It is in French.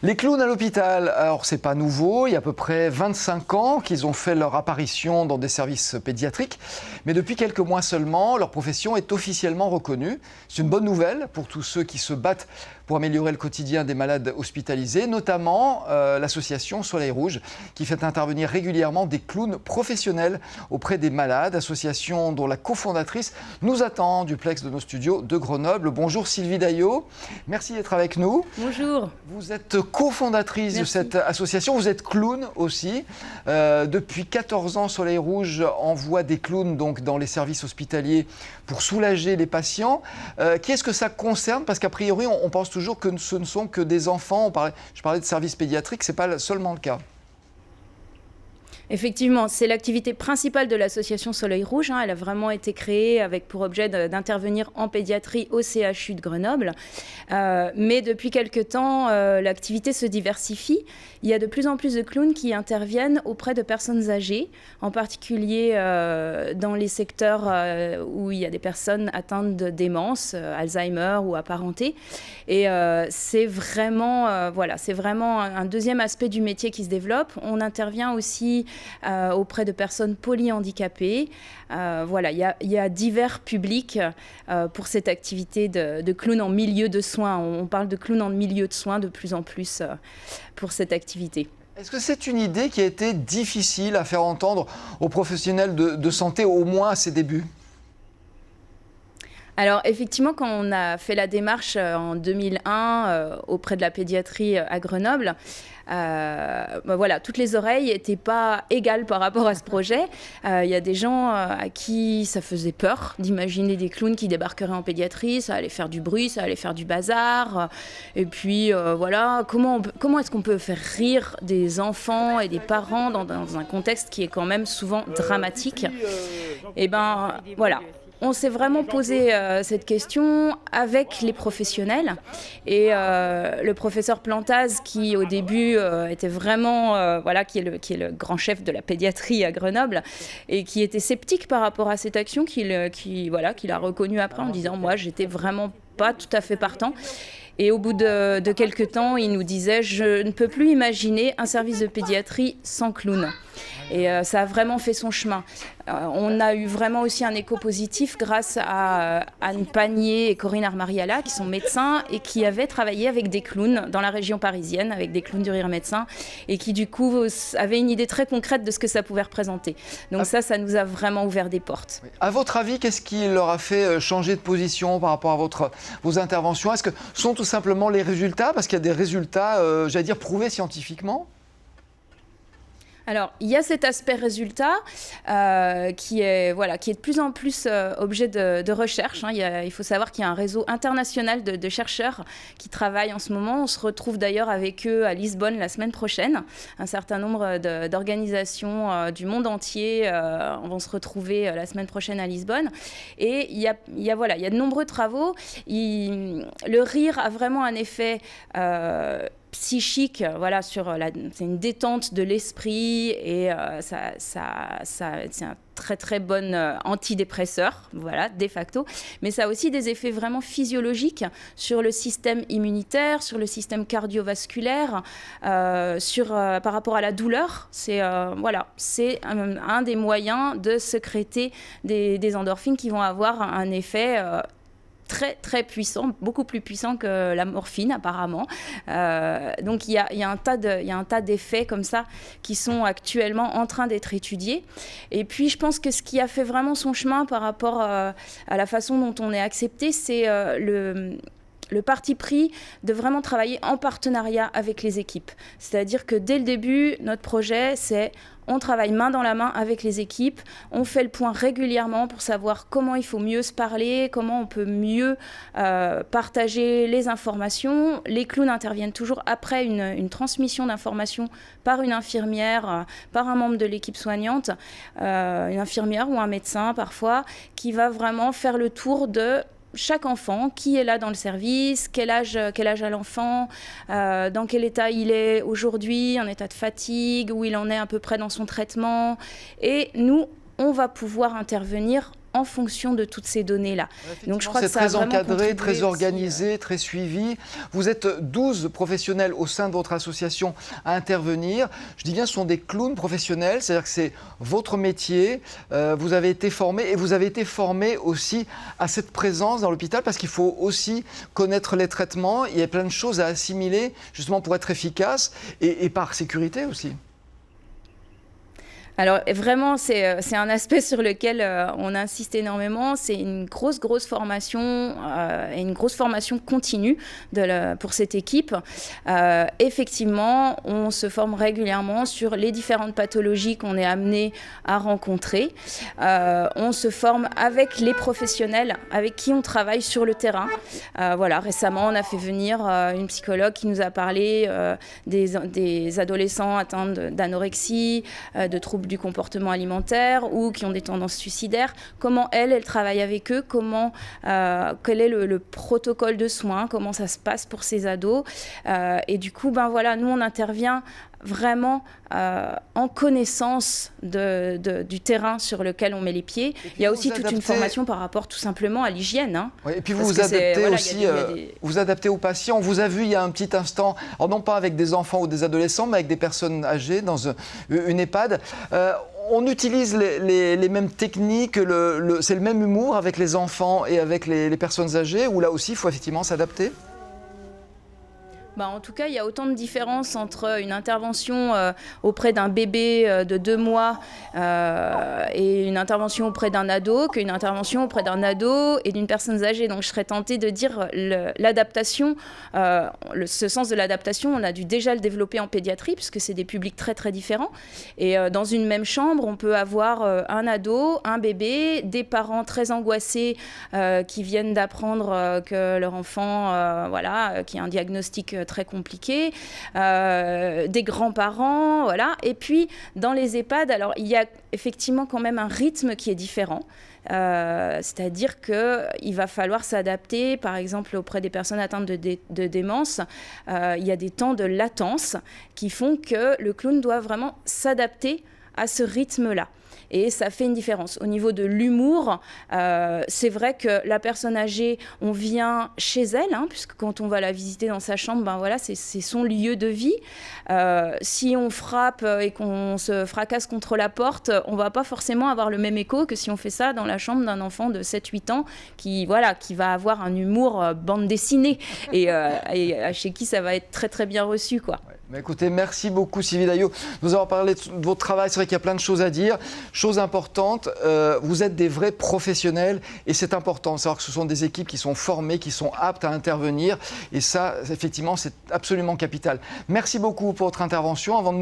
Les clowns à l'hôpital, alors c'est pas nouveau, il y a à peu près 25 ans qu'ils ont fait leur apparition dans des services pédiatriques, mais depuis quelques mois seulement, leur profession est officiellement reconnue. C'est une bonne nouvelle pour tous ceux qui se battent pour améliorer le quotidien des malades hospitalisés, notamment l'association Soleil Rouge, qui fait intervenir régulièrement des clowns professionnels auprès des malades, association dont la cofondatrice nous attend du Plex de nos studios de Grenoble. Bonjour Sylvie Daillot, merci d'être avec nous. Bonjour. Vous êtes cofondatrice de cette association, vous êtes clown aussi. Depuis 14 ans, Soleil Rouge envoie des clowns donc, dans les services hospitaliers pour soulager les patients. Qui est-ce que ça concerne? Parce qu'a priori, on pense toujours que ce ne sont que des enfants. Je parlais de services pédiatriques, ce n'est pas seulement le cas. Effectivement, c'est l'activité principale de l'association Soleil Rouge. Elle a vraiment été créée avec pour objet d'intervenir en pédiatrie au CHU de Grenoble. Mais depuis quelque temps, l'activité se diversifie. Il y a de plus en plus de clowns qui interviennent auprès de personnes âgées, en particulier dans les secteurs où il y a des personnes atteintes de démence, Alzheimer ou apparentées. Et c'est vraiment un deuxième aspect du métier qui se développe. On intervient aussi auprès de personnes polyhandicapées. Il y a divers publics pour cette activité de clown en milieu de soins. On parle de clown en milieu de soins de plus en plus pour cette activité. Est-ce que c'est une idée qui a été difficile à faire entendre aux professionnels de santé, au moins à ses débuts ? Alors effectivement, quand on a fait la démarche en 2001 auprès de la pédiatrie à Grenoble, toutes les oreilles n'étaient pas égales par rapport à ce projet. Il y a des gens à qui ça faisait peur d'imaginer des clowns qui débarqueraient en pédiatrie, ça allait faire du bruit, ça allait faire du bazar. Et puis comment est-ce qu'on peut faire rire des enfants et des parents dans un contexte qui est quand même souvent dramatique? On s'est vraiment posé cette question avec les professionnels et le professeur Plantaz qui au début était vraiment qui est le grand chef de la pédiatrie à Grenoble et qui était sceptique par rapport à cette action qu'il a reconnue après en disant moi j'étais vraiment pas tout à fait partant. Et au bout de quelques temps, il nous disait « Je ne peux plus imaginer un service de pédiatrie sans clown ». Et ça a vraiment fait son chemin. On a eu vraiment aussi un écho positif grâce à Anne Panier et Corinne Armariala, qui sont médecins et qui avaient travaillé avec des clowns dans la région parisienne, avec des clowns du rire médecin, et qui du coup avaient une idée très concrète de ce que ça pouvait représenter. Donc ça nous a vraiment ouvert des portes. À votre avis, qu'est-ce qui leur a fait changer de position par rapport à vos interventions? Est-ce que ce sont tout simplement les résultats? Parce qu'il y a des résultats, prouvés scientifiquement? Alors, il y a cet aspect résultat qui est de plus en plus objet de recherche. Il faut savoir qu'il y a un réseau international de chercheurs qui travaillent en ce moment. On se retrouve d'ailleurs avec eux à Lisbonne la semaine prochaine. Un certain nombre d'organisations du monde entier vont se retrouver la semaine prochaine à Lisbonne. Et il y a de nombreux travaux. Le rire a vraiment un effet psychique, c'est une détente de l'esprit et c'est un très très bon antidépresseur, de facto, mais ça a aussi des effets vraiment physiologiques sur le système immunitaire, sur le système cardiovasculaire, par rapport à la douleur. C'est un des moyens de sécréter des endorphines qui vont avoir un effet très très puissant, beaucoup plus puissant que la morphine apparemment. Donc il y a un tas d'effets comme ça qui sont actuellement en train d'être étudiés. Et puis je pense que ce qui a fait vraiment son chemin par rapport à la façon dont on est accepté, c'est le parti pris de vraiment travailler en partenariat avec les équipes. C'est-à-dire que dès le début, notre projet, c'est on travaille main dans la main avec les équipes, on fait le point régulièrement pour savoir comment il faut mieux se parler, comment on peut mieux partager les informations. Les clowns interviennent toujours après une transmission d'informations par une infirmière, par un membre de l'équipe soignante, une infirmière ou un médecin parfois, qui va vraiment faire le tour de chaque enfant, qui est là dans le service, quel âge a l'enfant, dans quel état il est aujourd'hui, en état de fatigue, où il en est à peu près dans son traitement. Et nous, on va pouvoir intervenir en fonction de toutes ces données-là. Donc je crois que c'est très encadré, très organisé, très suivi. Vous êtes 12 professionnels au sein de votre association à intervenir. Je dis bien, ce sont des clowns professionnels, c'est-à-dire que c'est votre métier. Vous avez été formés et vous avez été formés aussi à cette présence dans l'hôpital parce qu'il faut aussi connaître les traitements. Il y a plein de choses à assimiler justement pour être efficace et par sécurité aussi. Alors vraiment, c'est un aspect sur lequel on insiste énormément. C'est une grosse formation et une grosse formation continue pour cette équipe. Effectivement, on se forme régulièrement sur les différentes pathologies qu'on est amené à rencontrer. On se forme avec les professionnels avec qui on travaille sur le terrain. Voilà, récemment, on a fait venir une psychologue qui nous a parlé des adolescents atteints d'anorexie, de troubles du comportement alimentaire ou qui ont des tendances suicidaires, comment elle travaille avec eux, quel est le protocole de soins, comment ça se passe pour ces ados. Et du coup, voilà, nous on intervient vraiment en connaissance du terrain sur lequel on met les pieds. Il y a aussi toute une formation par rapport tout simplement à l'hygiène. Hein. Oui, et puis vous vous adaptez aussi, vous adaptez aux patients. On vous a vu il y a un petit instant, alors non pas avec des enfants ou des adolescents, mais avec des personnes âgées dans une EHPAD. On utilise les mêmes techniques, c'est le même humour avec les enfants et avec les personnes âgées, où là aussi il faut effectivement s'adapter? En tout cas, il y a autant de différences entre une intervention auprès d'un bébé de 2 mois et une intervention auprès d'un ado qu'une intervention auprès d'un ado et d'une personne âgée. Donc, je serais tentée de dire l'adaptation, ce sens de l'adaptation, on a dû déjà le développer en pédiatrie puisque c'est des publics très différents. Et dans une même chambre, on peut avoir un ado, un bébé, des parents très angoissés qui viennent d'apprendre que leur enfant, qui a un diagnostic très compliqué, des grands-parents, voilà. Et puis, dans les EHPAD, alors, il y a effectivement quand même un rythme qui est différent. C'est-à-dire qu'il va falloir s'adapter, par exemple, auprès des personnes atteintes de démence. Il y a des temps de latence qui font que le clown doit vraiment s'adapter à ce rythme-là. Et ça fait une différence. Au niveau de l'humour, c'est vrai que la personne âgée, on vient chez elle, puisque quand on va la visiter dans sa chambre, c'est son lieu de vie. Si on frappe et qu'on se fracasse contre la porte, on ne va pas forcément avoir le même écho que si on fait ça dans la chambre d'un enfant de 7-8 ans qui va avoir un humour bande dessinée et chez qui ça va être très bien reçu, quoi. Mais écoutez, merci beaucoup Sylvie Daillot de nous avoir parlé de votre travail. C'est vrai qu'il y a plein de choses à dire. Chose importante, vous êtes des vrais professionnels et c'est important de savoir que ce sont des équipes qui sont formées, qui sont aptes à intervenir. Et ça, effectivement, c'est absolument capital. Merci beaucoup pour votre intervention. Avant de nous